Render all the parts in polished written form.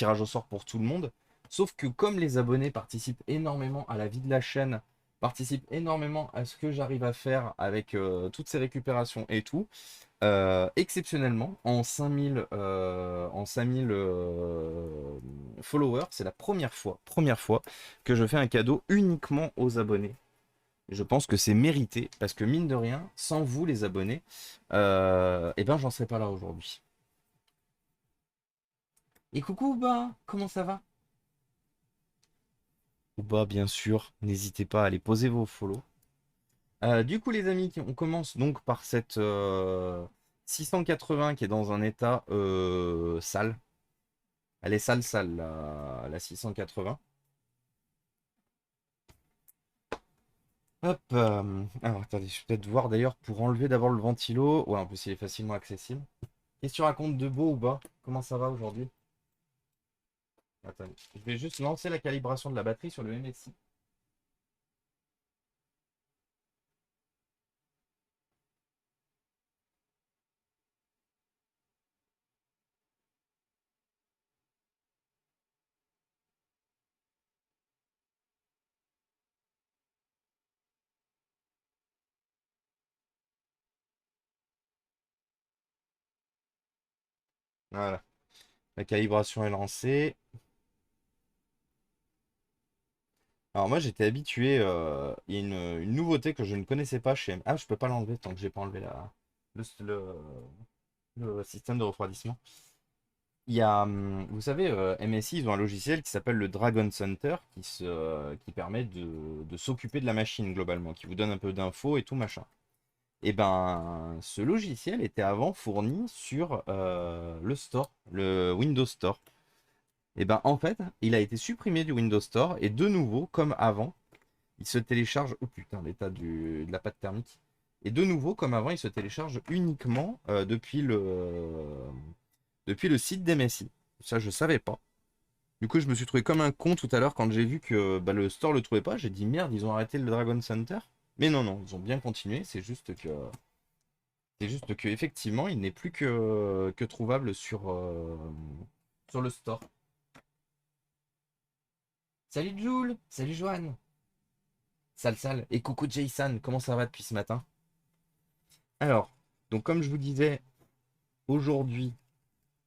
tirage au sort pour tout le monde. Sauf que comme les abonnés participent énormément à la vie de la chaîne, participent énormément à ce que j'arrive à faire avec toutes ces récupérations et tout, exceptionnellement, en 5000 followers, c'est la première fois que je fais un cadeau uniquement aux abonnés. Je pense que c'est mérité parce que mine de rien, sans vous les abonnés, eh ben j'en serais pas là aujourd'hui. Et coucou Ouba, comment ça va? Ouba, bien sûr, n'hésitez pas à aller poser vos follow. Du coup les amis, on commence donc par cette 680 qui est dans un état sale. Elle est sale sale la 680. Hop, alors attendez, je vais peut-être voir d'ailleurs pour enlever d'abord le ventilo. Ouais, en plus il est facilement accessible. Qu'est-ce que tu racontes de beau ou bas? Comment ça va aujourd'hui? Attendez, je vais juste lancer la calibration de la batterie sur le MSI. Voilà, la calibration est lancée. Alors moi j'étais habitué, il y a une nouveauté que je ne connaissais pas chez M. Ah, je peux pas l'enlever tant que j'ai pas enlevé le, le système de refroidissement. Il y a, vous savez, MSI, ils ont un logiciel qui s'appelle le Dragon Center qui permet de s'occuper de la machine globalement, qui vous donne un peu d'infos et tout machin. Et ben, ce logiciel était avant fourni sur le store, le Windows Store. Et ben, en fait, il a été supprimé du Windows Store et de nouveau, comme avant, il se télécharge. Oh putain, l'état de la pâte thermique. Et de nouveau, comme avant, il se télécharge uniquement depuis le site d'MSI. Ça, je savais pas. Du coup, je me suis trouvé comme un con tout à l'heure quand j'ai vu que bah, le store le trouvait pas. J'ai dit merde, ils ont arrêté le Dragon Center. Mais non, non, ils ont bien continué. C'est juste que effectivement, il n'est plus que trouvable sur le store. Salut Jules, salut Joanne, sale sale. Et coucou Jason, comment ça va depuis ce matin? Alors, donc comme je vous disais, aujourd'hui,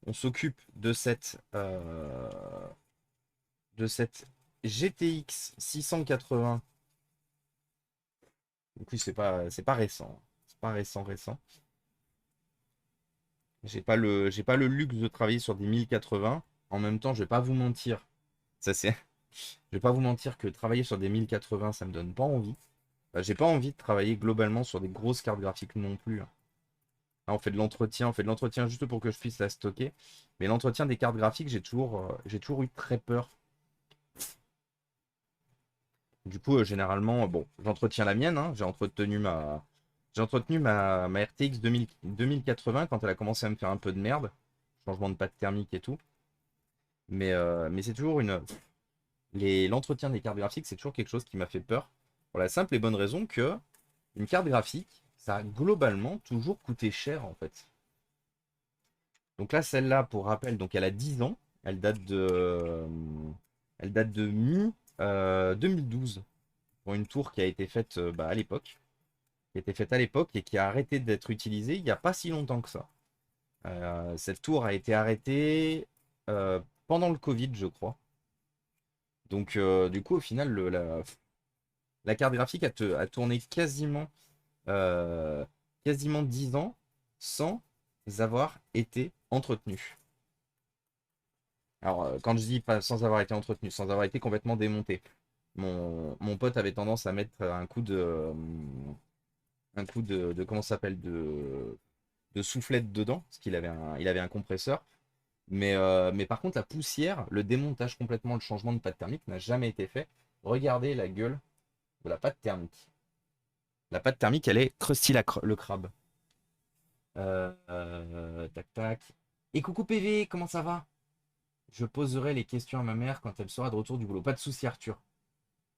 on s'occupe de cette GTX 680. Donc oui, c'est pas récent. C'est pas récent, récent. J'ai pas le luxe de travailler sur des 1080. En même temps, je vais pas vous mentir. Ça c'est, je vais pas vous mentir que travailler sur des 1080, ça me donne pas envie. J'ai pas envie de travailler globalement sur des grosses cartes graphiques non plus, hein. Là, on fait de l'entretien juste pour que je puisse la stocker. Mais l'entretien des cartes graphiques, j'ai toujours eu très peur. Du coup, généralement, bon, j'entretiens la mienne, hein. J'ai entretenu ma RTX 2080 quand elle a commencé à me faire un peu de merde. Changement de pâte thermique et tout. Mais c'est toujours l'entretien des cartes graphiques, c'est toujours quelque chose qui m'a fait peur. Pour la simple et bonne raison que une carte graphique, ça a globalement toujours coûté cher en fait. Donc là, celle-là, pour rappel, donc elle a 10 ans. Elle date de mi-2012 pour une tour qui a été faite bah, à l'époque. Qui a été faite à l'époque et qui a arrêté d'être utilisée il n'y a pas si longtemps que ça. Cette tour a été arrêtée pendant le Covid, je crois. Donc, du coup, au final, la carte graphique a tourné euh, quasiment 10 ans sans avoir été entretenue. Alors, quand je dis pas sans avoir été entretenue, sans avoir été complètement démontée. Mon pote avait tendance à mettre comment ça s'appelle, de soufflette dedans, parce qu'il avait un compresseur. Mais par contre, la poussière, le démontage complètement, le changement de pâte thermique n'a jamais été fait. Regardez la gueule de la pâte thermique. La pâte thermique, elle est crusty le crabe. Tac tac. Et coucou PV, comment ça va? Je poserai les questions à ma mère quand elle sera de retour du boulot. Pas de souci, Arthur.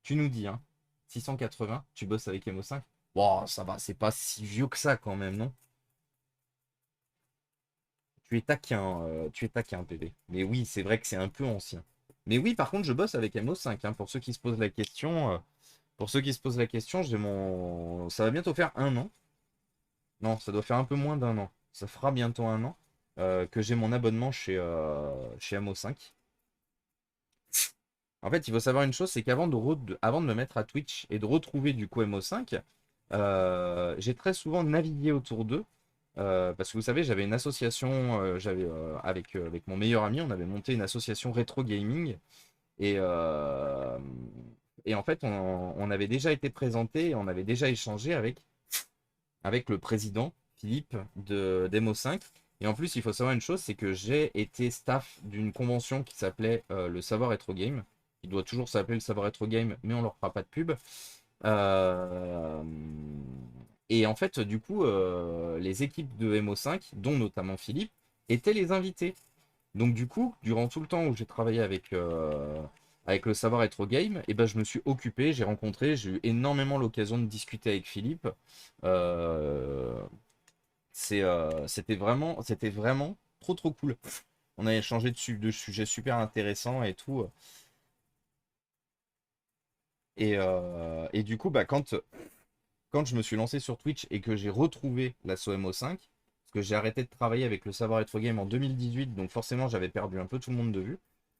Tu nous dis, hein. 680, tu bosses avec MO5. Wow, ça va, c'est pas si vieux que ça quand même, non? tu es taquin, bébé. Mais oui, c'est vrai que c'est un peu ancien. Mais oui, par contre, je bosse avec MO5, hein, pour ceux qui se posent la question. Pour ceux qui se posent la question, j'ai mon. Ça va bientôt faire un an. Non, ça doit faire un peu moins d'un an. Ça fera bientôt un an que j'ai mon abonnement chez MO5. En fait, il faut savoir une chose, c'est qu'avant avant de me mettre à Twitch et de retrouver du coup MO5, j'ai très souvent navigué autour d'eux. Parce que vous savez, j'avais une association, avec mon meilleur ami, on avait monté une association rétro gaming. Et, euh, et en fait, on avait déjà été présenté, on avait déjà échangé avec le président Philippe d'Emo5. Et en plus, il faut savoir une chose, c'est que j'ai été staff d'une convention qui s'appelait le Savoir Retro Game. Il doit toujours s'appeler le Savoir Retro Game, mais on leur fera pas de pub. Euh, et en fait, du coup, les équipes de MO5, dont notamment Philippe, étaient les invités. Donc du coup, durant tout le temps où j'ai travaillé avec le Savoir Retro Game, et ben, je me suis occupé, j'ai eu énormément l'occasion de discuter avec Philippe. Euh, c'était vraiment trop trop cool. On a échangé de sujets super intéressants et tout. Et du coup, bah, quand je me suis lancé sur Twitch et que j'ai retrouvé la SOMO5, parce que j'ai arrêté de travailler avec le Savoir Être Game en 2018, donc forcément j'avais perdu un peu tout le monde de vue.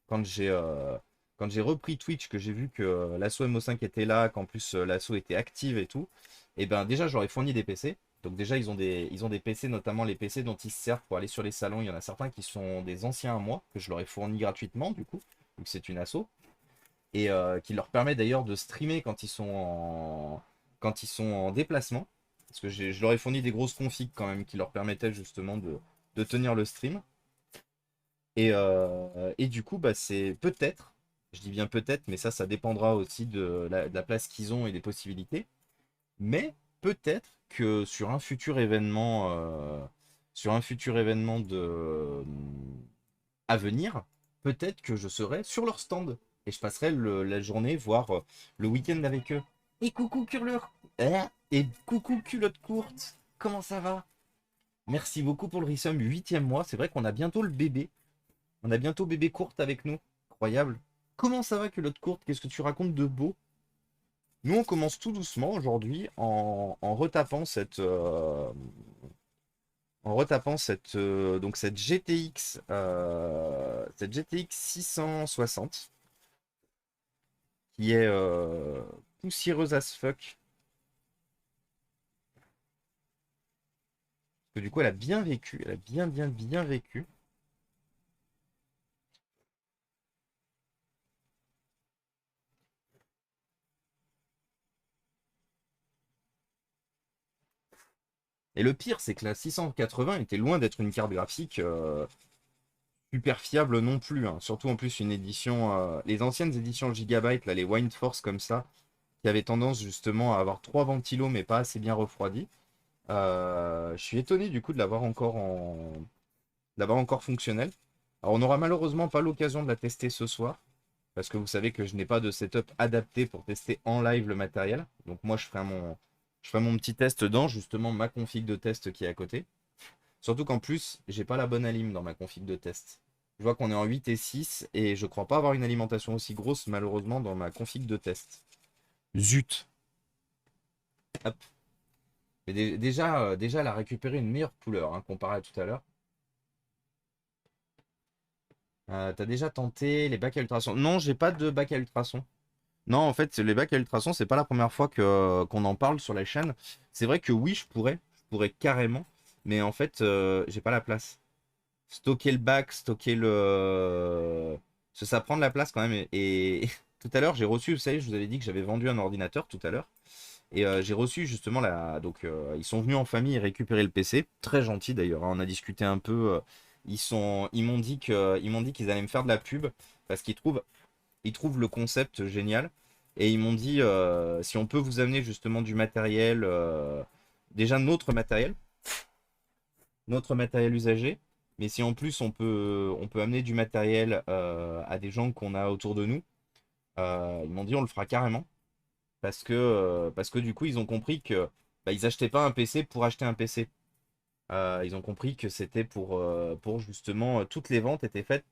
Quand j'ai euh, quand j'ai repris Twitch, que j'ai vu que l'assaut MO5 était là, qu'en plus l'assaut était active et tout, et ben déjà j'aurais fourni des PC. Donc déjà ils ont des PC, notamment les PC dont ils se servent pour aller sur les salons. Il y en a certains qui sont des anciens à moi, que je leur ai fourni gratuitement du coup, vu que c'est une asso et qui leur permet d'ailleurs de streamer quand ils sont en déplacement. Parce que je leur ai fourni des grosses configs quand même qui leur permettaient justement de tenir le stream. Et du coup, bah, c'est peut-être, je dis bien peut-être, mais ça dépendra aussi de la place qu'ils ont et des possibilités. Mais peut-être que sur un futur événement à venir, peut-être que je serai sur leur stand et je passerai la journée, voire le week-end avec eux. Et coucou Curleur. Et coucou culotte courte. Comment ça va? Merci beaucoup pour le resum 8e mois. C'est vrai qu'on a bientôt le bébé. On a bientôt bébé courte avec nous. Incroyable. Comment ça va culotte courte? Qu'est-ce que tu racontes de beau? Nous, on commence tout doucement aujourd'hui en retapant cette GTX 660 qui est poussiéreuse as fuck. Parce que du coup, elle a bien vécu. Elle a bien, bien, bien vécu. Et le pire, c'est que la 680 était loin d'être une carte graphique super fiable non plus, hein. Surtout en plus une édition. Les anciennes éditions Gigabyte, là, les Windforce comme ça, qui avaient tendance justement à avoir trois ventilos mais pas assez bien refroidis. Je suis étonné du coup de l'avoir encore fonctionnelle. Alors on n'aura malheureusement pas l'occasion de la tester ce soir, parce que vous savez que je n'ai pas de setup adapté pour tester en live le matériel. Donc moi je ferai mon petit test dans justement ma config de test qui est à côté. Surtout qu'en plus, j'ai pas la bonne alim dans ma config de test. Je vois qu'on est en 8 et 6 et je crois pas avoir une alimentation aussi grosse malheureusement dans ma config de test. Zut. Hop. Mais déjà, elle a récupéré une meilleure couleur, hein, comparé à tout à l'heure. T'as déjà tenté les bacs à ultrasons? Non, j'ai pas de bac à ultrasons. Non, en fait, les bacs à ultrasons, c'est pas la première fois qu'on en parle sur la chaîne. C'est vrai que oui, je pourrais carrément, mais en fait, j'ai pas la place. Stocker le bac, stocker ça prend de la place quand même. Et tout à l'heure, j'ai reçu, vous savez, je vous avais dit que j'avais vendu un ordinateur tout à l'heure. Et j'ai reçu justement Donc, ils sont venus en famille récupérer le PC. Très gentil d'ailleurs, hein. On a discuté un peu. Ils m'ont dit qu'ils allaient me faire de la pub parce qu'ils trouvent le concept génial. Et ils m'ont dit si on peut vous amener justement du matériel, déjà notre matériel usagé, mais si en plus on peut amener du matériel à des gens qu'on a autour de nous, ils m'ont dit on le fera carrément. Parce que du coup, ils ont compris que bah, ils achetaient pas un PC pour acheter un PC. Ils ont compris que c'était pour justement, toutes les ventes étaient faites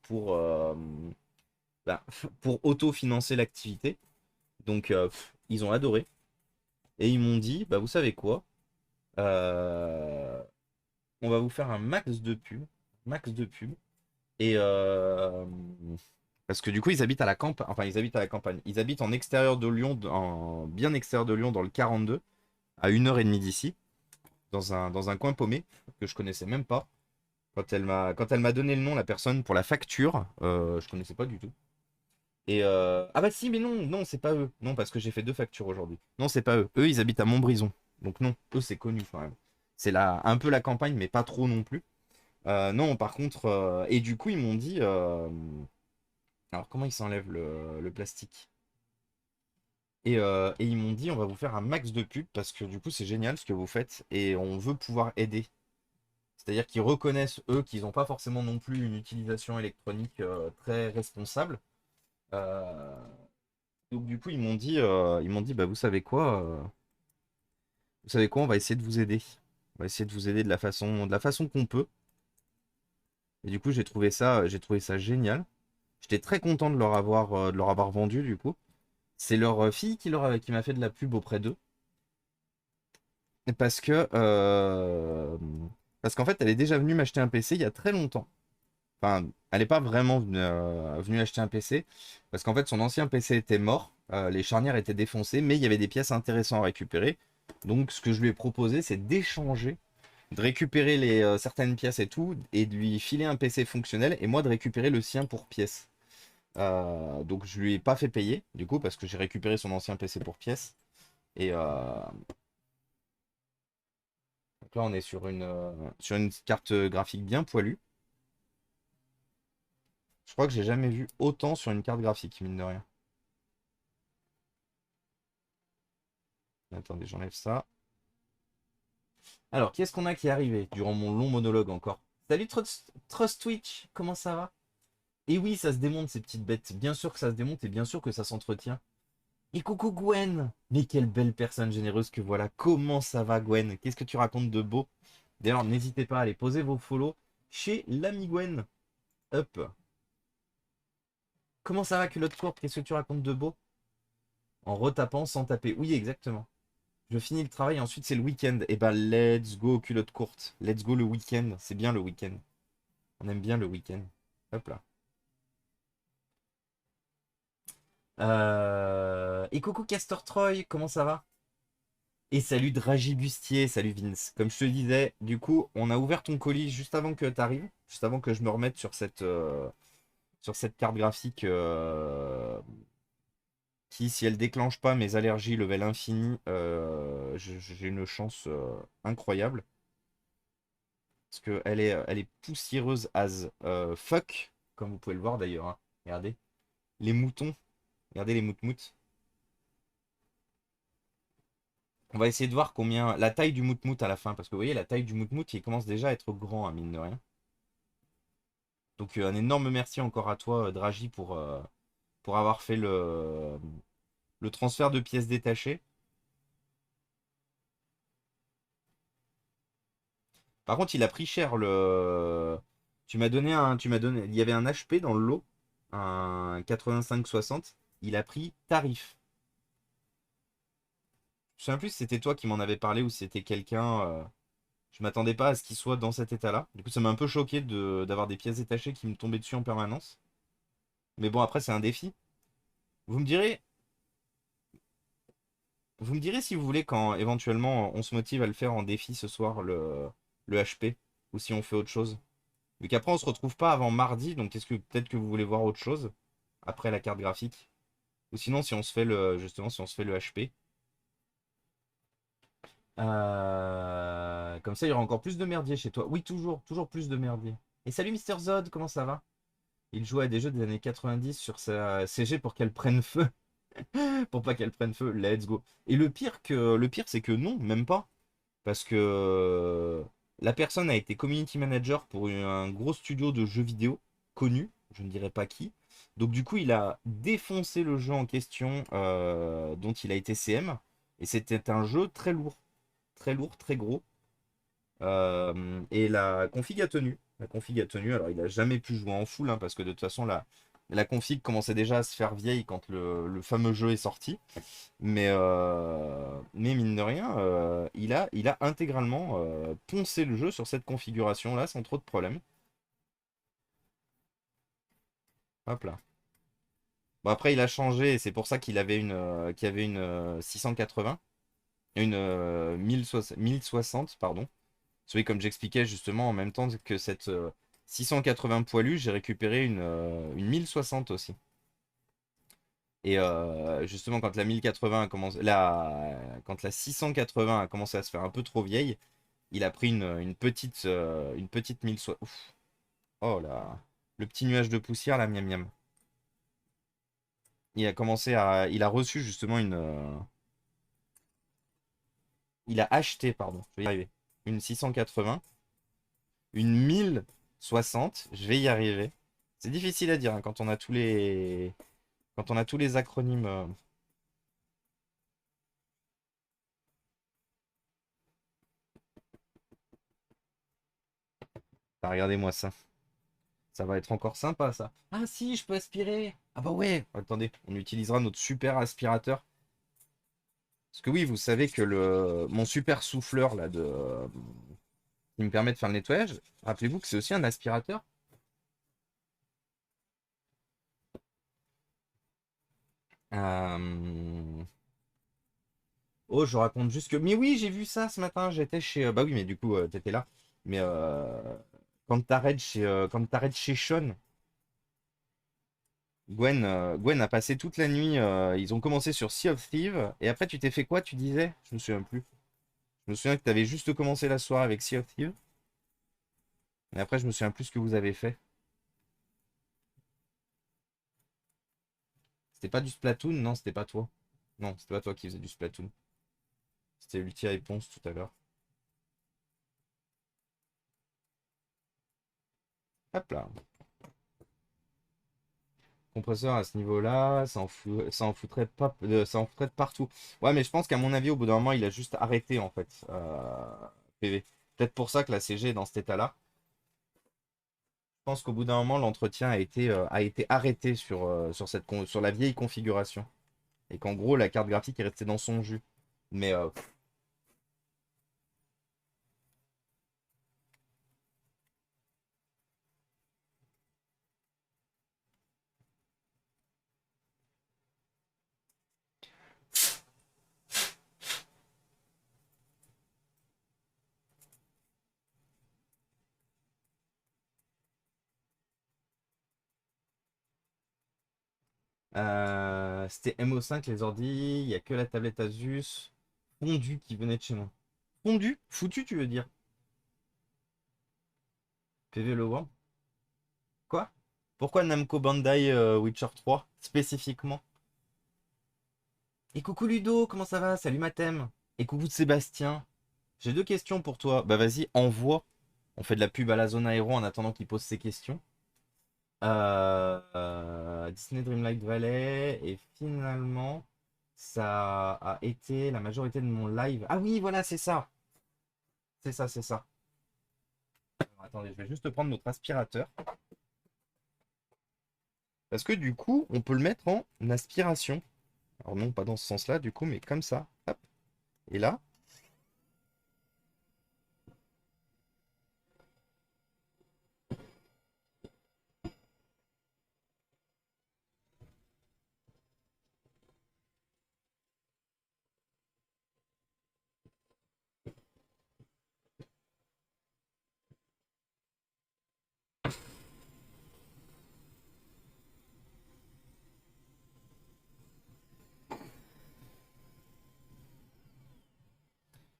bah, pour autofinancer l'activité. Donc, ils ont adoré. Et ils m'ont dit, bah, vous savez quoi? Euh, on va vous faire un max de pub. Max de pub. Et parce que du coup, ils habitent à la campagne. Enfin, ils habitent à la campagne. Ils habitent en extérieur de Lyon, en bien extérieur de Lyon, dans le 42, à 1h30 d'ici, dans un coin paumé que je connaissais même pas. Quand elle m'a donné le nom, la personne, pour la facture, je connaissais pas du tout. Et ah bah si, mais non, non, c'est pas eux. Non, parce que j'ai fait 2 factures aujourd'hui. Non, c'est pas eux. Eux, ils habitent à Montbrison. Donc non, eux, c'est connu quand même. C'est là un peu la campagne, mais pas trop non plus. Non, par contre, et du coup, ils m'ont dit, alors comment ils s'enlèvent le plastique? Et ils m'ont dit, on va vous faire un max de pub parce que du coup, c'est génial ce que vous faites et on veut pouvoir aider. C'est-à-dire qu'ils reconnaissent, eux, qu'ils n'ont pas forcément non plus une utilisation électronique très responsable. Euh, donc du coup, ils m'ont dit, bah, vous savez quoi, on va essayer de vous aider. On va essayer de vous aider de la façon qu'on peut. Et du coup, j'ai trouvé ça génial. J'étais très content de leur avoir vendu, du coup. C'est leur fille qui m'a fait de la pub auprès d'eux. Parce que, parce qu'en fait, elle est déjà venue m'acheter un PC il y a très longtemps. Enfin, elle n'est pas vraiment venue acheter un PC. Parce qu'en fait, son ancien PC était mort. Les charnières étaient défoncées, mais il y avait des pièces intéressantes à récupérer. Donc, ce que je lui ai proposé, c'est d'échanger, de récupérer certaines pièces et tout, et de lui filer un PC fonctionnel, et moi de récupérer le sien pour pièces. Donc je lui ai pas fait payer, du coup, parce que j'ai récupéré son ancien PC pour pièces. Et donc là, on est sur une carte graphique bien poilue. Je crois que j'ai jamais vu autant sur une carte graphique, mine de rien. Attendez, j'enlève ça. Alors, qu'est-ce qu'on a qui est arrivé durant mon long monologue encore? Salut Trust Twitch, comment ça va? Et oui, ça se démonte ces petites bêtes. Bien sûr que ça se démonte et bien sûr que ça s'entretient. Et coucou Gwen! Mais quelle belle personne généreuse que voilà. Comment ça va Gwen? Qu'est-ce que tu racontes de beau? D'ailleurs, n'hésitez pas à aller poser vos follow chez l'ami Gwen. Hop. Comment ça va culotte courte? Qu'est-ce que tu racontes de beau? En retapant sans taper. Oui, exactement. Je finis le travail et ensuite c'est le week-end. Et bah let's go culotte courte. Let's go le week-end. C'est bien le week-end. On aime bien le week-end. Hop là. Et coucou Castor Troy, comment ça va? Et salut Dragibustier, salut Vince. Comme je te le disais, du coup, on a ouvert ton colis juste avant que tu arrives, juste avant que je me remette sur cette carte graphique qui, si elle déclenche pas mes allergies level infini, j'ai une chance incroyable. Parce qu'elle est poussiéreuse as fuck, comme vous pouvez le voir d'ailleurs, hein. Regardez. Les moutons, regardez les moutmout. On va essayer de voir combien la taille du moutmout à la fin, parce que vous voyez, la taille du moutmout, il commence déjà à être grand, hein, mine de rien. Donc un énorme merci encore à toi, Dragi, pour avoir fait le transfert de pièces détachées. Par contre, il a pris cher le. Il y avait un HP dans le lot, un 85-60. Il a pris tarif. Je sais plus si c'était toi qui m'en avais parlé ou si c'était quelqu'un. Je m'attendais pas à ce qu'il soit dans cet état-là. Du coup, ça m'a un peu choqué d'avoir des pièces détachées qui me tombaient dessus en permanence. Mais bon, après, c'est un défi. Vous me direz, vous me direz si vous voulez quand éventuellement on se motive à le faire en défi ce soir, le HP, ou si on fait autre chose. Vu qu'après on se retrouve pas avant mardi, donc est-ce que peut-être que vous voulez voir autre chose après la carte graphique? Ou sinon si on se fait justement si on se fait le HP. Comme ça il y aura encore plus de merdier chez toi. Oui, toujours, toujours plus de merdier. Et salut Mister Zod, comment ça va? Il joue à des jeux des années 90 sur sa CG pour qu'elle prenne feu. Pour pas qu'elle prenne feu, let's go. Et le pire c'est que non, même pas. Parce que la personne a été community manager pour un gros studio de jeux vidéo connu, je ne dirais pas qui. Donc du coup, il a défoncé le jeu en question dont il a été CM. Et c'était un jeu très lourd, très gros. Et la config a tenu. La config a tenu. Alors, il a jamais pu jouer en full, hein, parce que de toute façon, la config commençait déjà à se faire vieille quand le fameux jeu est sorti. Mais mine de rien, il a intégralement poncé le jeu sur cette configuration-là sans trop de problèmes. Hop là. Bon, après, il a changé, et c'est pour ça qu'il avait une 680, une 1060, pardon. Celui, comme j'expliquais justement, en même temps que cette 680 poilus, j'ai récupéré une 1060 aussi. Et justement, quand la 1080 a commencé, quand la 680 a commencé à se faire un peu trop vieille, il a pris une petite 1060. Ouf. Oh là, le petit nuage de poussière, là, miam miam. Il a reçu justement il a acheté, pardon, je vais y arriver, une 680, une 1060, je vais y arriver. C'est difficile à dire, hein, quand on a tous les acronymes. Ah, regardez-moi ça. Ça va être encore sympa, ça. Ah si, je peux aspirer. Ah bah ouais. Attendez, on utilisera notre super aspirateur. Parce que oui, vous savez que mon super souffleur là qui me permet de faire le nettoyage, rappelez-vous que c'est aussi un aspirateur. Euh, Oh, je raconte juste que. Mais oui, j'ai vu ça ce matin. J'étais chez. Bah oui, mais du coup, t'étais là. Mais quand t'arrêtes chez Sean, Gwen a passé toute la nuit. Ils ont commencé sur Sea of Thieves. Et après, tu t'es fait quoi, tu disais? Je me souviens plus. Je me souviens que t'avais juste commencé la soirée avec Sea of Thieves. Et après, je me souviens plus ce que vous avez fait. C'était pas du Splatoon? Non, c'était pas toi. Non, c'était pas toi qui faisais du Splatoon. C'était Ultia et Ponce tout à l'heure. Hop là. Compresseur à ce niveau-là, ça en foutrait pas, ça en foutrait de partout. Ouais, mais je pense qu'à mon avis, au bout d'un moment, il a juste arrêté en fait. PV. Peut-être pour ça que la CG est dans cet état-là. Je pense qu'au bout d'un moment, l'entretien a été arrêté sur la vieille configuration. Et qu'en gros, la carte graphique est restée dans son jus. Mais c'était MO5, les ordi, il n'y a que la tablette Asus fondue qui venait de chez moi. Fondue? Foutu, tu veux dire? PV le World? Quoi? Pourquoi Namco Bandai Witcher 3 spécifiquement? Et coucou Ludo, comment ça va? Salut Mathem. Et coucou Sébastien. J'ai deux questions pour toi. Bah vas-y, envoie. On fait de la pub à la zone aéro en attendant qu'il pose ses questions. Disney Dreamlight Valley. Et finalement, ça a été la majorité de mon live. Ah oui, voilà, c'est ça. C'est ça, c'est ça. Alors, attendez, je vais juste prendre notre aspirateur. Parce que du coup, on peut le mettre en aspiration. Alors non, pas dans ce sens-là, du coup, mais comme ça. Hop. Et là,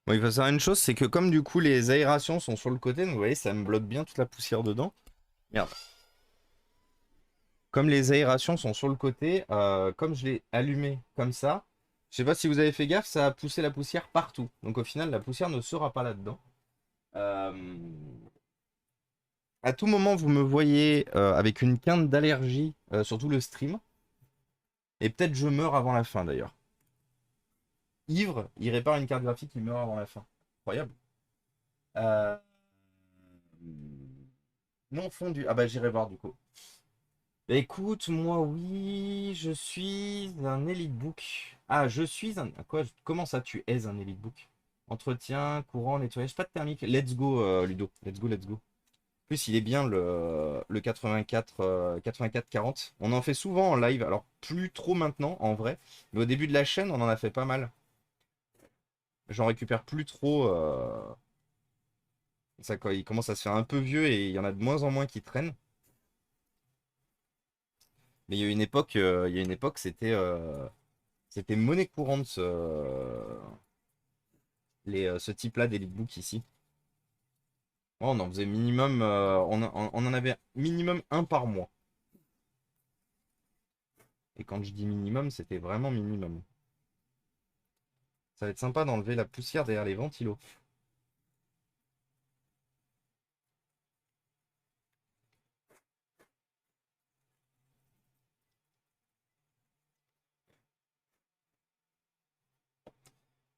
bon, il faut savoir une chose, c'est que comme du coup les aérations sont sur le côté, donc vous voyez, ça me bloque bien toute la poussière dedans. Merde. Comme les aérations sont sur le côté, comme je l'ai allumé comme ça, je sais pas si vous avez fait gaffe, ça a poussé la poussière partout. Donc au final, la poussière ne sera pas là-dedans. Euh, à tout moment, vous me voyez avec une quinte d'allergie sur tout le stream. Et peut-être je meurs avant la fin d'ailleurs. Ivre, il répare une carte graphique, il meurt avant la fin. Incroyable. Euh, Non fondu. Ah bah j'irai voir du coup. Bah, écoute, moi oui, je suis un EliteBook. Ah, je suis un. Quoi? Comment ça, tu es un EliteBook? Entretien, courant, nettoyage, pas de thermique. Let's go, Ludo. Let's go, let's go. En plus, il est bien le 84, 84-40. On en fait souvent en live. Alors, plus trop maintenant, en vrai. Mais au début de la chaîne, on en a fait pas mal. J'en récupère plus trop. Ça, quoi, il commence à se faire un peu vieux et il y en a de moins en moins qui traînent. Mais il y a une époque, c'était monnaie courante ce type-là d'Elitebook ici. Ouais, on en faisait minimum, on en avait minimum un par mois. Et quand je dis minimum, c'était vraiment minimum. Ça va être sympa d'enlever la poussière derrière les ventilos.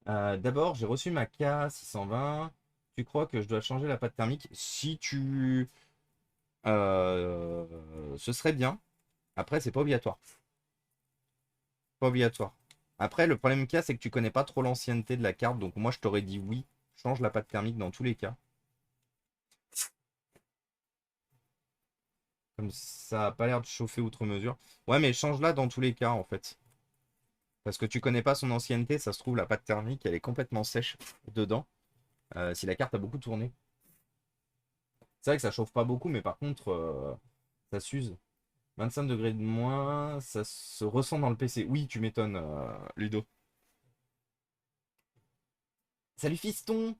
D'abord, j'ai reçu ma K620. Tu crois que je dois changer la pâte thermique? Si tu... ce serait bien. Après, c'est pas obligatoire. Pas obligatoire. Après, le problème qu'il y a, c'est que tu connais pas trop l'ancienneté de la carte. Donc moi, je t'aurais dit oui. Change la pâte thermique dans tous les cas. Comme ça a pas l'air de chauffer outre mesure. Ouais, mais change-la dans tous les cas, en fait. Parce que tu connais pas son ancienneté, ça se trouve, la pâte thermique, elle est complètement sèche dedans. Si la carte a beaucoup tourné. C'est vrai que ça chauffe pas beaucoup, mais par contre, ça s'use. 25 degrés de moins, ça se ressent dans le PC. Oui, tu m'étonnes, Ludo. Salut fiston!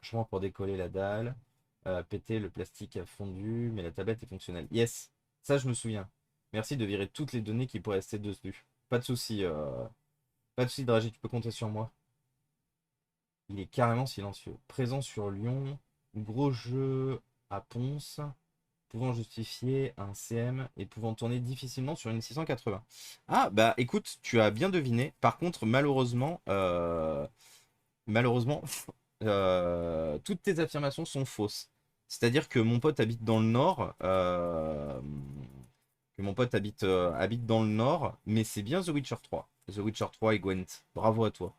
Franchement, pour décoller la dalle, péter le plastique a fondu, mais la tablette est fonctionnelle. Yes, ça je me souviens. Merci de virer toutes les données qui pourraient rester dessus. Pas de souci, pas de souci, Draghi, tu peux compter sur moi. Il est carrément silencieux. Présent sur Lyon, gros jeu à Ponce, pouvant justifier un CM et pouvant tourner difficilement sur une 680. Ah, bah écoute, tu as bien deviné. Par contre, malheureusement, toutes tes affirmations sont fausses. C'est-à-dire que mon pote habite dans le nord, habite dans le nord, mais c'est bien The Witcher 3. The Witcher 3 et Gwent. Bravo à toi.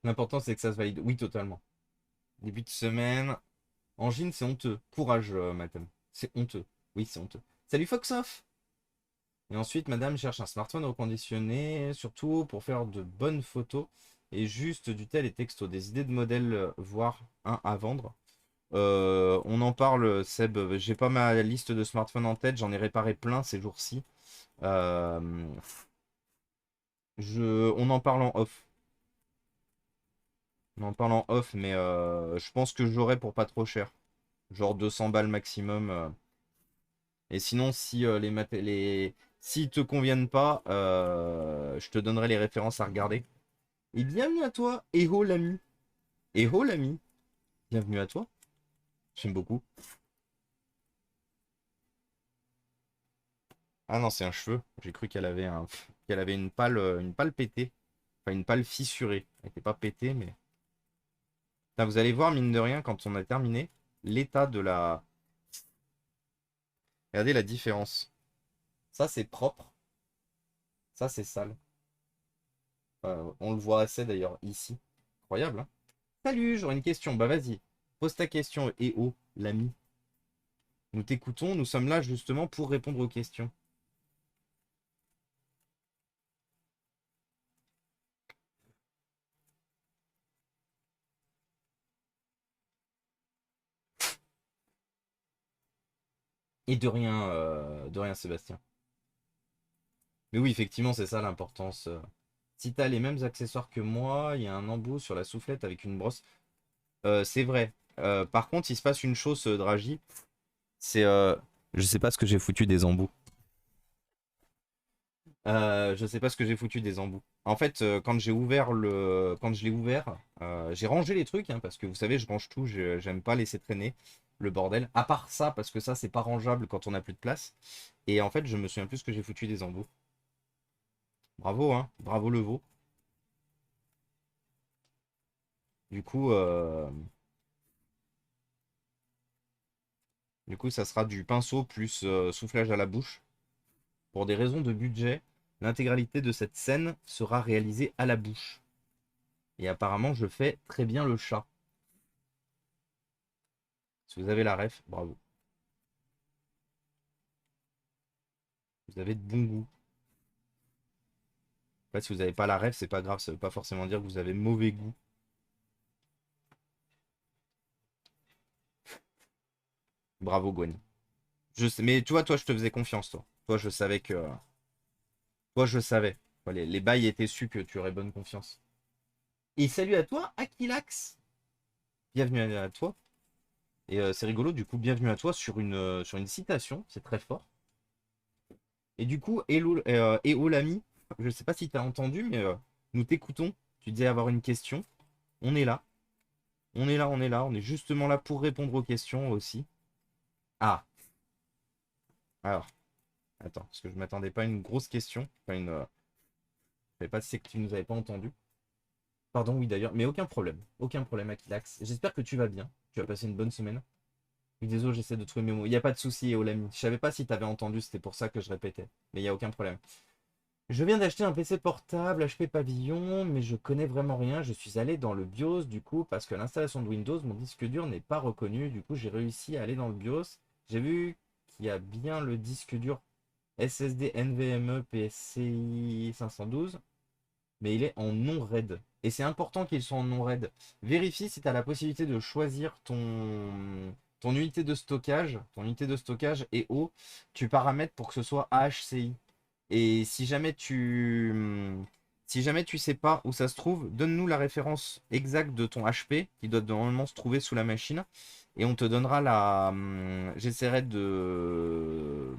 L'important c'est que ça se valide. Oui, totalement. Début de semaine. Angine, c'est honteux. Courage, madame. C'est honteux. Oui, c'est honteux. Salut Foxoff! Et ensuite, madame cherche un smartphone reconditionné, surtout pour faire de bonnes photos et juste du tel et texto. Des idées de modèles, voire un à vendre. On en parle, Seb. J'ai pas ma liste de smartphones en tête, j'en ai réparé plein ces jours-ci. Euh, on en parle en off. On en parle en off, mais je pense que j'aurai pour pas trop cher. Genre 200 balles maximum. Et sinon, si s'ils te conviennent pas, je te donnerai les références à regarder. Et bienvenue à toi, Eho l'ami. Eho l'ami. Bienvenue à toi. J'aime beaucoup. Ah non, c'est un cheveu. J'ai cru qu'elle avait une pâle pétée. Enfin, une pâle fissurée. Elle était pas pétée, mais. Putain, vous allez voir, mine de rien, quand on a terminé, l'état de la. Regardez la différence. Ça, c'est propre. Ça, c'est sale. On le voit assez d'ailleurs ici. Incroyable, hein? Salut, j'aurais une question. Bah vas-y, pose ta question. Et oh, l'ami. Nous t'écoutons, nous sommes là justement pour répondre aux questions. Et de rien, Sébastien. Mais oui, effectivement, c'est ça l'importance. Si t'as les mêmes accessoires que moi, il y a un embout sur la soufflette avec une brosse. C'est vrai. Par contre, il se passe une chose, Draghi. C'est. Je sais pas ce que j'ai foutu des embouts. Je sais pas ce que j'ai foutu des embouts. En fait, quand j'ai ouvert quand je l'ai ouvert, j'ai rangé les trucs, hein, parce que vous savez, je range tout, j'aime pas laisser traîner le bordel. À part ça, parce que ça, c'est pas rangeable quand on n'a plus de place. Et en fait, je me souviens plus ce que j'ai foutu des embouts. Bravo, hein, bravo le veau. Du coup, euh, du coup, ça sera du pinceau plus soufflage à la bouche. Pour des raisons de budget, l'intégralité de cette scène sera réalisée à la bouche. Et apparemment, je fais très bien le chat. Si vous avez la ref, bravo. Vous avez de bon goût. En fait, si vous n'avez pas la ref, c'est pas grave. Ça veut pas forcément dire que vous avez mauvais goût. Bravo, Gwen. Je sais, mais tu vois, toi, je te faisais confiance, toi. Toi, je savais que. Toi, je savais. Les bails étaient su que tu aurais bonne confiance. Et salut à toi, Akilax. Bienvenue à toi. Et c'est rigolo, du coup, bienvenue à toi sur une citation. C'est très fort. Et du coup, hello l'ami. Je sais pas si tu as entendu, mais nous t'écoutons. Tu disais avoir une question. On est là. On est là, on est là. On est justement là pour répondre aux questions aussi. Ah, alors, attends, parce que je m'attendais pas à une grosse question. Enfin, je savais pas si c'est que tu nous avais pas entendu. Pardon, oui d'ailleurs, mais aucun problème. Aucun problème, Akilax. J'espère que tu vas bien. Tu as passé une bonne semaine. Oui, désolé, j'essaie de trouver mes mots. Il n'y a pas de souci, Olami. Je savais pas si tu avais entendu, c'était pour ça que je répétais. Mais il n'y a aucun problème. Je viens d'acheter un PC portable HP Pavillon, mais je connais vraiment rien. Je suis allé dans le BIOS du coup parce que l'installation de Windows, mon disque dur n'est pas reconnu. Du coup, j'ai réussi à aller dans le BIOS. J'ai vu qu'il y a bien le disque dur SSD NVMe PCI 512, mais il est en non RAID. Et c'est important qu'il soit en non RAID. Vérifie si tu as la possibilité de choisir ton unité de stockage. Ton unité de stockage est haut. Tu paramètres pour que ce soit AHCI. Et si jamais tu sais pas où ça se trouve, donne-nous la référence exacte de ton HP qui doit normalement se trouver sous la machine. Et on te donnera j'essaierai de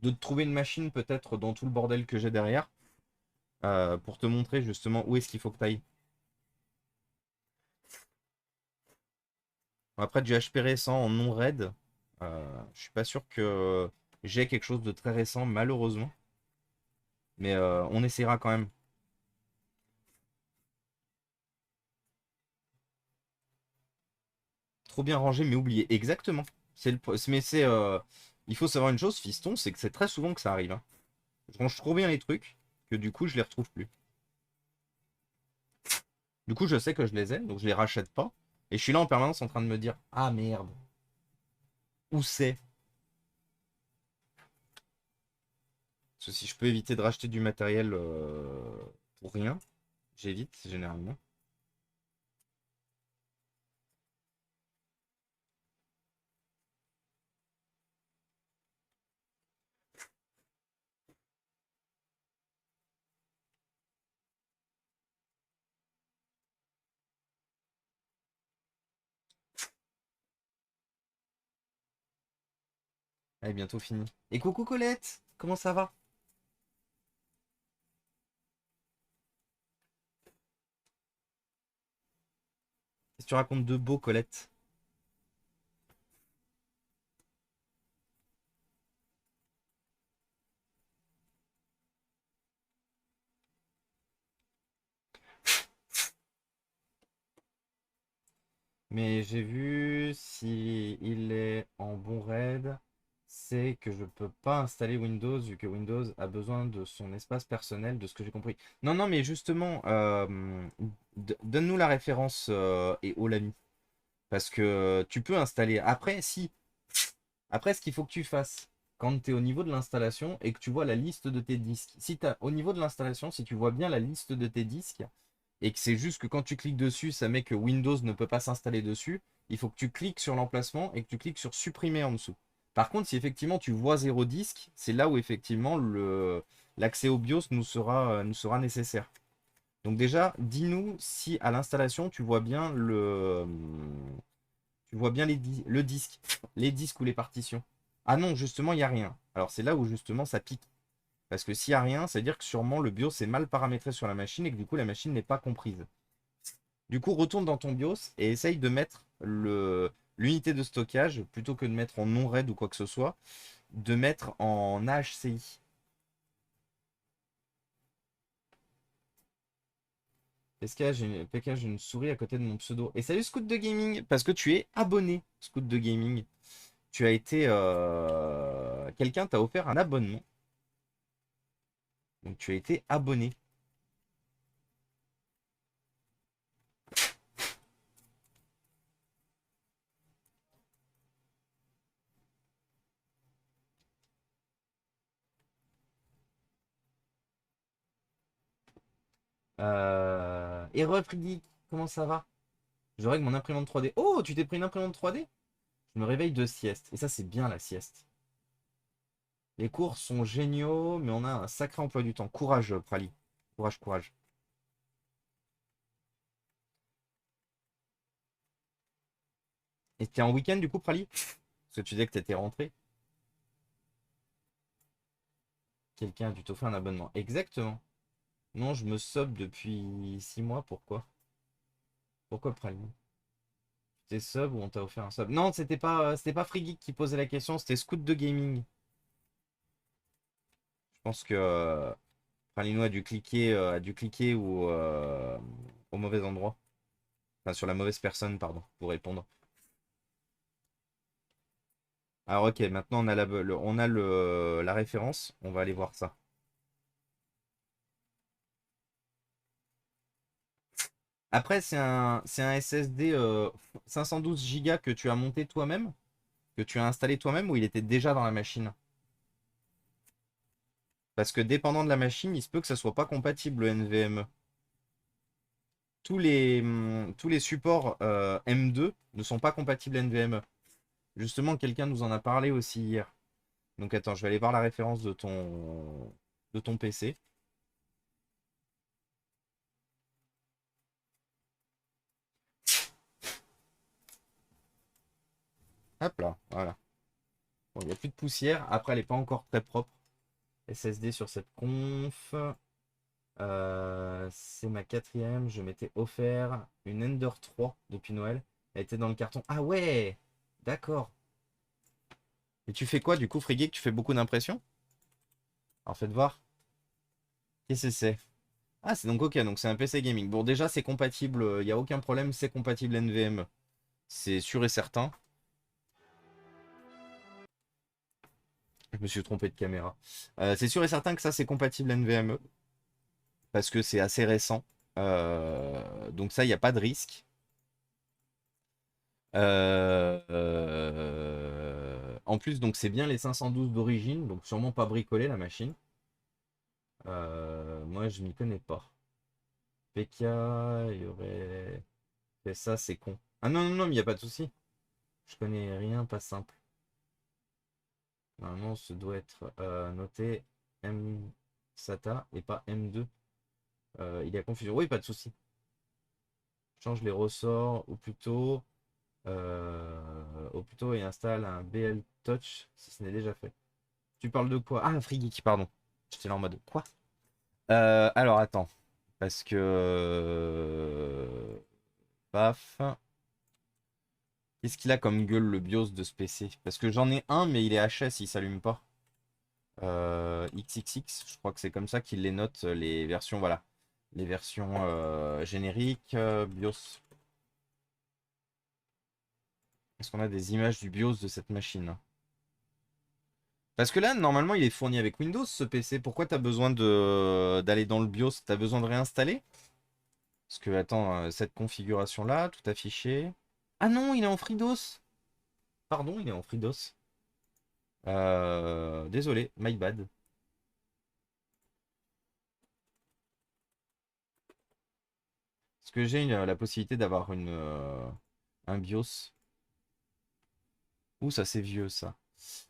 te trouver une machine peut-être dans tout le bordel que j'ai derrière pour te montrer justement où est-ce qu'il faut que tu ailles. Après du HP récent en non RAID, je suis pas sûr que j'ai quelque chose de très récent malheureusement. Mais on essaiera quand même. Trop bien rangé mais oublié. Exactement. Mais il faut savoir une chose, fiston, c'est que c'est très souvent que ça arrive, hein. Je range trop bien les trucs que du coup je les retrouve plus. Du coup je sais que je les ai, donc je les rachète pas. Et je suis là en permanence en train de me dire, ah merde, où c'est? Parce que si je peux éviter de racheter du matériel pour rien, j'évite généralement. Allez, bientôt fini. Et coucou Colette, comment ça va? Qu'est-ce que tu racontes de beau, Colette? Mais j'ai vu si il est en bon RAID, c'est que je peux pas installer Windows vu que Windows a besoin de son espace personnel, de ce que j'ai compris. Non, non, mais justement, donne-nous la référence et oh l'ami. Parce que tu peux installer. Après, si. Après, ce qu'il faut que tu fasses quand tu es au niveau de l'installation et que tu vois la liste de tes disques. Si tu au niveau de l'installation, si tu vois bien la liste de tes disques, et que c'est juste que quand tu cliques dessus, ça met que Windows ne peut pas s'installer dessus, il faut que tu cliques sur l'emplacement et que tu cliques sur supprimer en dessous. Par contre, si effectivement tu vois zéro disque, c'est là où effectivement l'accès au BIOS nous sera nécessaire. Donc déjà, dis-nous si à l'installation tu vois bien le disque, les disques ou les partitions. Ah non, justement, il n'y a rien. Alors c'est là où justement ça pique. Parce que s'il n'y a rien, ça veut dire que sûrement le BIOS est mal paramétré sur la machine et que du coup la machine n'est pas comprise. Du coup, retourne dans ton BIOS et essaye de mettre l'unité de stockage, plutôt que de mettre en non RAID ou quoi que ce soit, de mettre en AHCI. PK, j'ai une souris à côté de mon pseudo. Et salut Scoot de Gaming, parce que tu es abonné, Scoot de Gaming. Tu as été... Quelqu'un t'a offert un abonnement. Donc tu as été abonné. Erreur Freddy, comment ça va? Je règle mon imprimante 3D. Oh, tu t'es pris une imprimante 3D? Je me réveille de sieste. Et ça, c'est bien la sieste. Les cours sont géniaux, mais on a un sacré emploi du temps. Courage, Prali. Courage, courage. Et t'es en week-end du coup, Prali? Parce que tu disais que t'étais rentré. Quelqu'un a dû t'offrir un abonnement. Exactement. Non, je me sub depuis 6 mois. Pourquoi? Pourquoi Prali? T'es sub ou on t'a offert un sub? Non, c'était pas Free qui posait la question, c'était Scoot de Gaming. Je pense que Pralino a dû cliquer au mauvais endroit. Enfin, sur la mauvaise personne, pardon, pour répondre. Alors ok, maintenant on a la référence, on va aller voir ça. Après, c'est un SSD 512 Go que tu as monté toi-même, que tu as installé toi-même, ou il était déjà dans la machine? Parce que dépendant de la machine, il se peut que ça soit pas compatible le NVMe. Tous les supports M2 ne sont pas compatibles NVMe. Justement, quelqu'un nous en a parlé aussi hier. Donc attends, je vais aller voir la référence de ton PC. Hop là, voilà. Bon, il n'y a plus de poussière. Après, elle n'est pas encore très propre. SSD sur cette conf. C'est ma quatrième. Je m'étais offert une Ender 3 depuis Noël. Elle était dans le carton. Ah ouais! D'accord. Et tu fais quoi du coup, Friggy, que tu fais beaucoup d'impressions? Alors faites voir. Qu'est-ce que c'est? Ah, c'est donc ok, donc c'est un PC gaming. Bon, déjà, c'est compatible, il n'y a aucun problème, c'est compatible NVMe. C'est sûr et certain. Je me suis trompé de caméra. C'est sûr et certain que ça, c'est compatible NVMe, parce que c'est assez récent. Donc ça, il n'y a pas de risque. En plus, donc c'est bien les 512 d'origine, donc sûrement pas bricolé la machine. Moi, je m'y connais pas. PK, il y aurait fait ça, c'est con. Ah non, non, non, mais il n'y a pas de souci. Je connais rien, pas simple. Normalement, ce doit être noté M SATA et pas M2. Il y a confusion. Oui, pas de souci. Change les ressorts ou plutôt et installe un BL Touch si ce n'est déjà fait. Tu parles de quoi? Ah, Free Geek, pardon. J'étais là en mode quoi? Alors attends. Parce que. Paf. Qu'est-ce qu'il a comme gueule le BIOS de ce PC? Parce que j'en ai un, mais il est HS, il s'allume pas. XXX, je crois que c'est comme ça qu'il les note, les versions, voilà. Les versions génériques, BIOS. Est-ce qu'on a des images du BIOS de cette machine? Parce que là, normalement, il est fourni avec Windows, ce PC. Pourquoi t'as besoin d'aller dans le BIOS? T'as besoin de réinstaller? Parce que, attends, cette configuration-là, tout affiché. Ah non, il est en FreeDOS. Pardon, il est en FreeDOS. Désolé, my bad. Est-ce que j'ai la possibilité d'avoir un BIOS? Ouh, ça c'est vieux ça.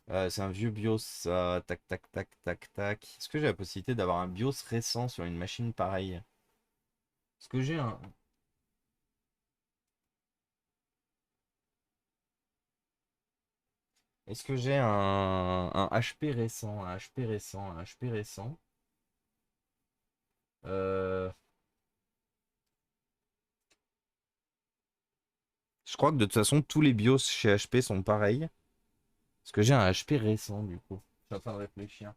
C'est un vieux BIOS, ça. Tac, tac, tac, tac, tac. Est-ce que j'ai la possibilité d'avoir un BIOS récent sur une machine pareille? Est-ce que j'ai un. Est-ce que j'ai un HP récent, un HP récent, un HP récent? Euh, Je crois que de toute façon, tous les BIOS chez HP sont pareils. Est-ce que j'ai un HP récent du coup? Je suis en train de réfléchir.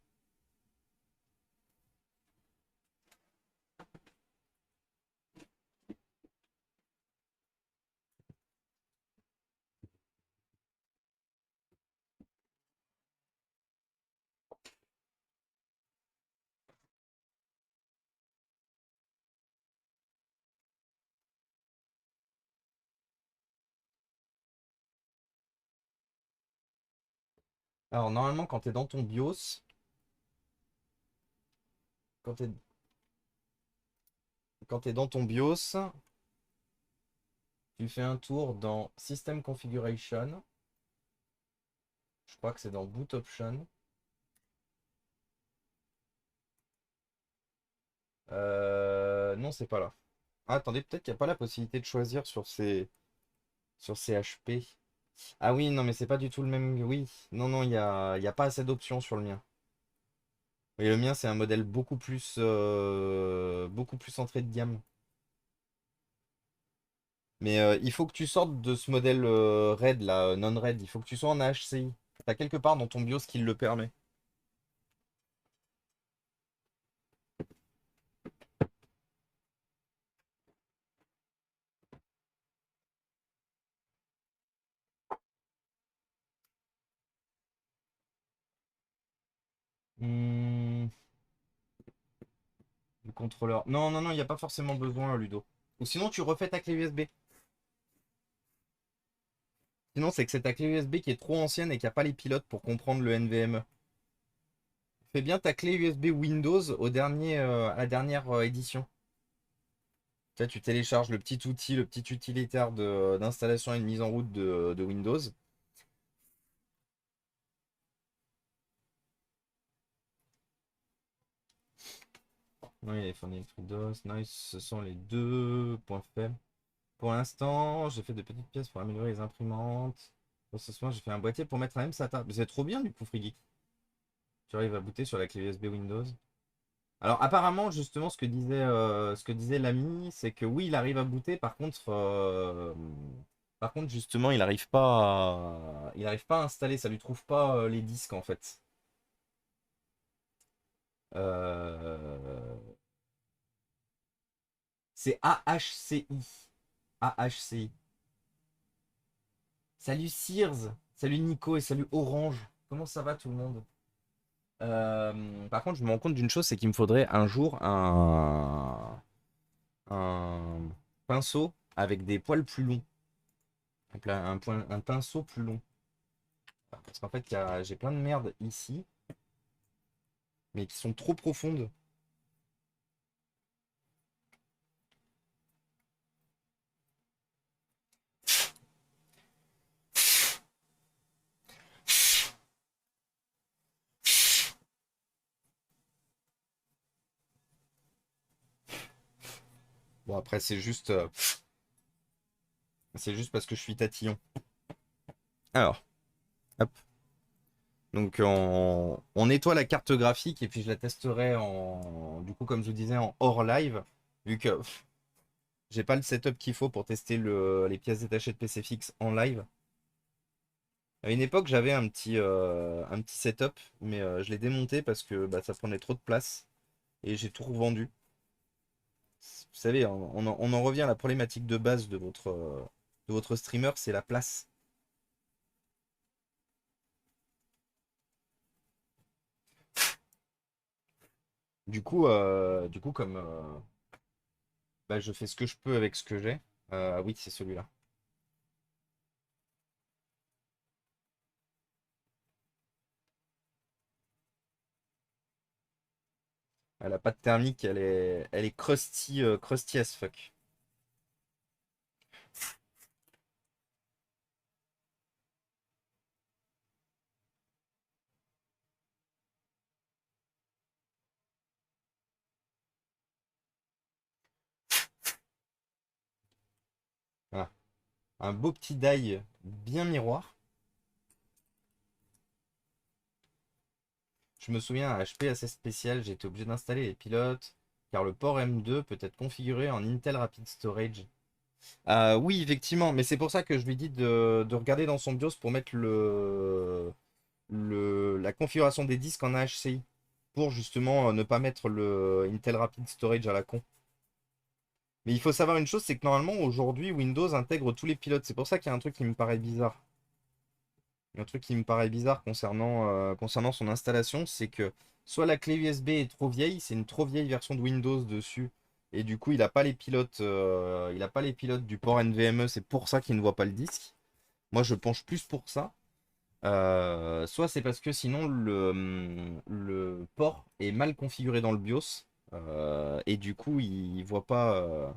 Alors normalement, quand tu es dans ton BIOS, quand tu es, quand tu dans ton BIOS, tu fais un tour dans System Configuration. Je crois que c'est dans Boot Option. Non, c'est pas là. Ah, attendez, peut-être qu'il n'y a pas la possibilité de choisir sur ces HP. Ah oui, non, mais c'est pas du tout le même. Oui, non, non, il y a pas assez d'options sur le mien. Et le mien, c'est un modèle beaucoup plus entrée de gamme. Mais il faut que tu sortes de ce modèle RAID, là, non-RAID. Il faut que tu sois en HCI. T'as quelque part dans ton BIOS qui le permet. Hmm, le contrôleur. Non, non, non, il n'y a pas forcément besoin, Ludo. Ou sinon, tu refais ta clé USB. Sinon, c'est que c'est ta clé USB qui est trop ancienne et qui n'a pas les pilotes pour comprendre le NVMe. Fais bien ta clé USB Windows à la dernière édition. Tu vois, tu télécharges le petit outil, le petit utilitaire d'installation et de mise en route de Windows. Oui, les fournir DOS, nice, ce sont les deux points faibles. Pour l'instant, j'ai fait de petites pièces pour améliorer les imprimantes. Ce soir, j'ai fait un boîtier pour mettre un MSATA. Mais c'est trop bien du coup, Friggy. Tu arrives à booter sur la clé USB Windows. Alors apparemment, justement, ce que disait l'ami, c'est que oui, il arrive à booter. Par contre, justement, il arrive pas à installer. Ça lui trouve pas les disques en fait. Euh, C'est AHCI. AHCI. Salut Sears, salut Nico et salut Orange. Comment ça va tout le monde? Par contre, je me rends compte d'une chose, c'est qu'il me faudrait un jour un pinceau avec des poils plus longs. Un pinceau plus long. Parce qu'en fait, j'ai plein de merde ici, mais qui sont trop profondes. Bon, après, c'est juste parce que je suis tatillon. Alors, hop. Donc, on nettoie la carte graphique et puis je la testerai du coup, comme je vous disais, en hors live, vu que j'ai pas le setup qu'il faut pour tester les pièces détachées de PC fixe en live. À une époque, j'avais un petit setup, mais je l'ai démonté parce que bah, ça prenait trop de place et j'ai tout revendu. Vous savez, on en revient à la problématique de base de votre streamer, c'est la place. Du coup, comme bah, je fais ce que je peux avec ce que j'ai, oui, c'est celui-là. Elle a pas de thermique, elle est crusty, crusty as fuck. Voilà. Un beau petit die bien miroir. Je me souviens, à HP assez spécial, j'ai été obligé d'installer les pilotes, car le port M2 peut être configuré en Intel Rapid Storage. Oui, effectivement, mais c'est pour ça que je lui dis de regarder dans son BIOS pour mettre la configuration des disques en AHCI, pour justement ne pas mettre le Intel Rapid Storage à la con. Mais il faut savoir une chose, c'est que normalement, aujourd'hui, Windows intègre tous les pilotes. C'est pour ça qu'il y a un truc qui me paraît bizarre. Il y a un truc qui me paraît bizarre concernant son installation, c'est que soit la clé USB est trop vieille, c'est une trop vieille version de Windows dessus, et du coup il n'a pas les pilotes, du port NVMe, c'est pour ça qu'il ne voit pas le disque. Moi je penche plus pour ça. Soit c'est parce que sinon le port est mal configuré dans le BIOS, et du coup il voit pas.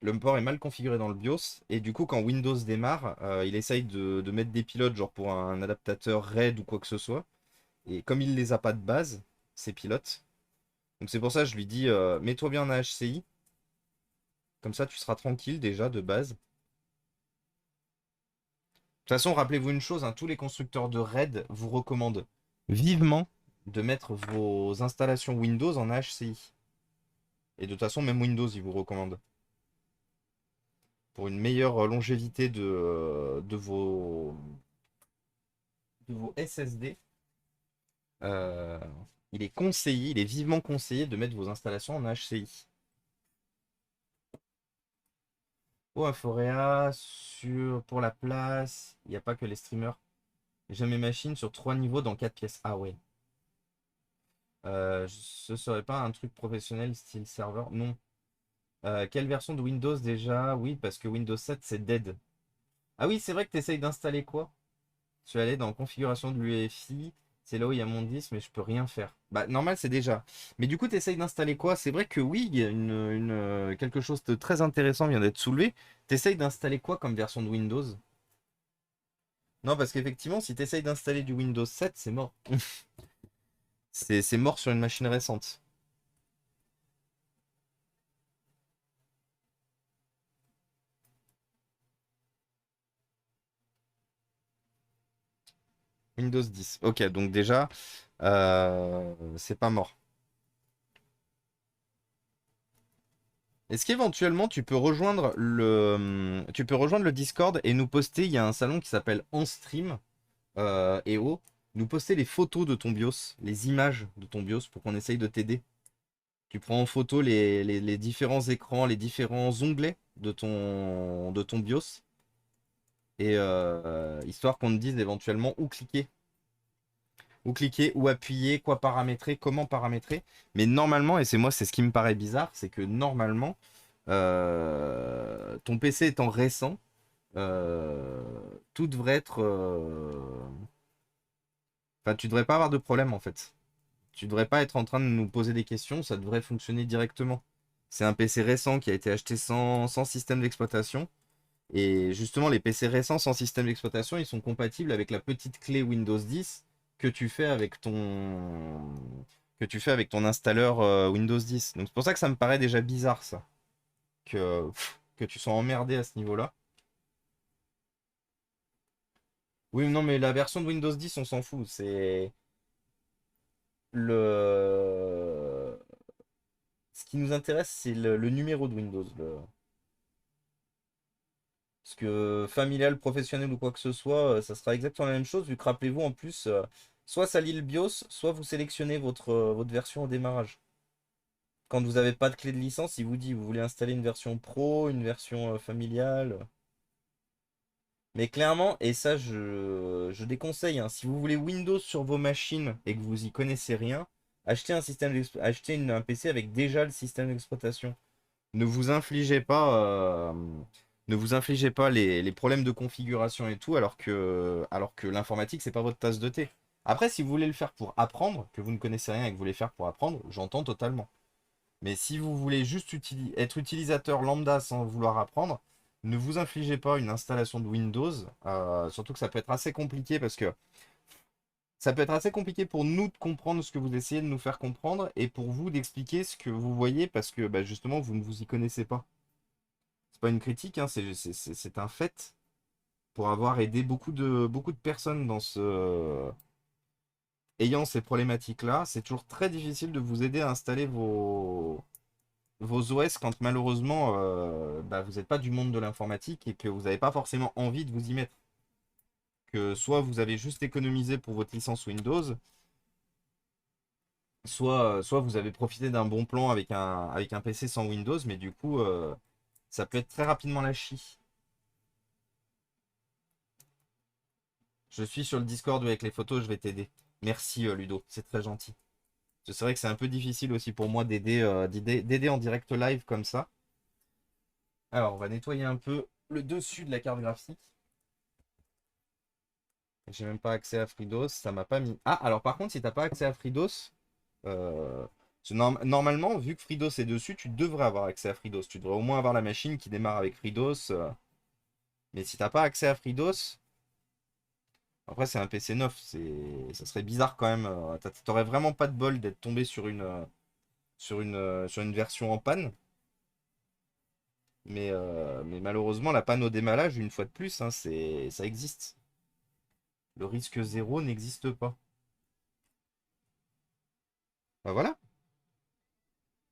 Le port est mal configuré dans le BIOS et du coup quand Windows démarre, il essaye de mettre des pilotes genre pour un adaptateur RAID ou quoi que ce soit. Et comme il les a pas de base, ces pilotes, donc c'est pour ça que je lui dis mets-toi bien en HCI, comme ça tu seras tranquille déjà de base. De toute façon, rappelez-vous une chose, hein, tous les constructeurs de RAID vous recommandent vivement de mettre vos installations Windows en HCI. Et de toute façon, même Windows, il vous recommande. Pour une meilleure longévité de vos SSD, euh, il est vivement conseillé de mettre vos installations en HCI. Oh, un Forea pour la place, il n'y a pas que les streamers. J'ai mes machines sur 3 niveaux dans 4 pièces. Ah ouais. Ce serait pas un truc professionnel style serveur? Non. Quelle version de Windows déjà? Oui, parce que Windows 7 c'est dead. Ah oui, c'est vrai que tu essayes d'installer quoi? Je suis allé dans configuration de l'UEFI. C'est là où il y a mon disque, mais je peux rien faire. Bah, normal, c'est déjà. Mais du coup, tu essayes d'installer quoi? C'est vrai que oui, il y a quelque chose de très intéressant vient d'être soulevé. Tu essayes d'installer quoi comme version de Windows? Non, parce qu'effectivement, si tu essayes d'installer du Windows 7, c'est mort. C'est mort sur une machine récente. Windows 10. Ok, donc déjà, c'est pas mort. Est-ce qu'éventuellement tu peux rejoindre le Discord et nous poster, il y a un salon qui s'appelle OnStream EO, nous poster les photos de ton BIOS, les images de ton BIOS pour qu'on essaye de t'aider. Tu prends en photo les différents écrans, les différents onglets de ton BIOS et histoire qu'on te dise éventuellement où cliquer, où appuyer, quoi paramétrer, comment paramétrer. Mais normalement, et c'est ce qui me paraît bizarre, c'est que normalement, ton PC étant récent, euh, tout devrait être. Enfin, tu devrais pas avoir de problème en fait. Tu devrais pas être en train de nous poser des questions, ça devrait fonctionner directement. C'est un PC récent qui a été acheté sans système d'exploitation. Et justement, les PC récents sans système d'exploitation, ils sont compatibles avec la petite clé Windows 10 que tu fais avec ton installeur Windows 10. Donc c'est pour ça que ça me paraît déjà bizarre ça, que tu sois emmerdé à ce niveau-là. Oui, non, mais la version de Windows 10, on s'en fout. C'est le Ce qui nous intéresse, c'est le numéro de Windows. Parce que familial, professionnel ou quoi que ce soit, ça sera exactement la même chose, vu que rappelez-vous en plus, soit ça lit le BIOS, soit vous sélectionnez votre version au démarrage. Quand vous n'avez pas de clé de licence, il vous dit vous voulez installer une version pro, une version familiale. Mais clairement, et ça je déconseille, hein, si vous voulez Windows sur vos machines et que vous y connaissez rien, achetez un PC avec déjà le système d'exploitation. Ne vous infligez pas, les problèmes de configuration et tout, alors que l'informatique, c'est pas votre tasse de thé. Après, si vous voulez le faire pour apprendre, que vous ne connaissez rien et que vous voulez faire pour apprendre, j'entends totalement. Mais si vous voulez juste être utilisateur lambda sans vouloir apprendre, ne vous infligez pas une installation de Windows, surtout que ça peut être assez compliqué parce que ça peut être assez compliqué pour nous de comprendre ce que vous essayez de nous faire comprendre et pour vous d'expliquer ce que vous voyez parce que bah, justement vous ne vous y connaissez pas. C'est pas une critique, hein, c'est un fait pour avoir aidé beaucoup de personnes ayant ces problématiques-là, c'est toujours très difficile de vous aider à installer vos OS quand malheureusement bah, vous n'êtes pas du monde de l'informatique et que vous n'avez pas forcément envie de vous y mettre. Que soit vous avez juste économisé pour votre licence Windows, soit vous avez profité d'un bon plan avec un PC sans Windows, mais du coup, ça peut être très rapidement la chie. Je suis sur le Discord avec les photos, je vais t'aider. Merci Ludo, c'est très gentil. C'est vrai que c'est un peu difficile aussi pour moi d'aider en direct live comme ça. Alors, on va nettoyer un peu le dessus de la carte graphique. J'ai même pas accès à FreeDOS, ça m'a pas mis. Ah, alors par contre, si t'as pas accès à FreeDOS, euh, normalement, vu que FreeDOS est dessus, tu devrais avoir accès à FreeDOS. Tu devrais au moins avoir la machine qui démarre avec FreeDOS. Mais si t'as pas accès à FreeDOS, après c'est un PC neuf, ça serait bizarre quand même. T'aurais vraiment pas de bol d'être tombé sur une version en panne. Mais malheureusement, la panne au démallage, une fois de plus, hein, ça existe. Le risque zéro n'existe pas. Bah voilà.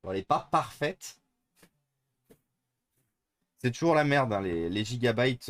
Bon, elle n'est pas parfaite. C'est toujours la merde, hein, les gigabytes.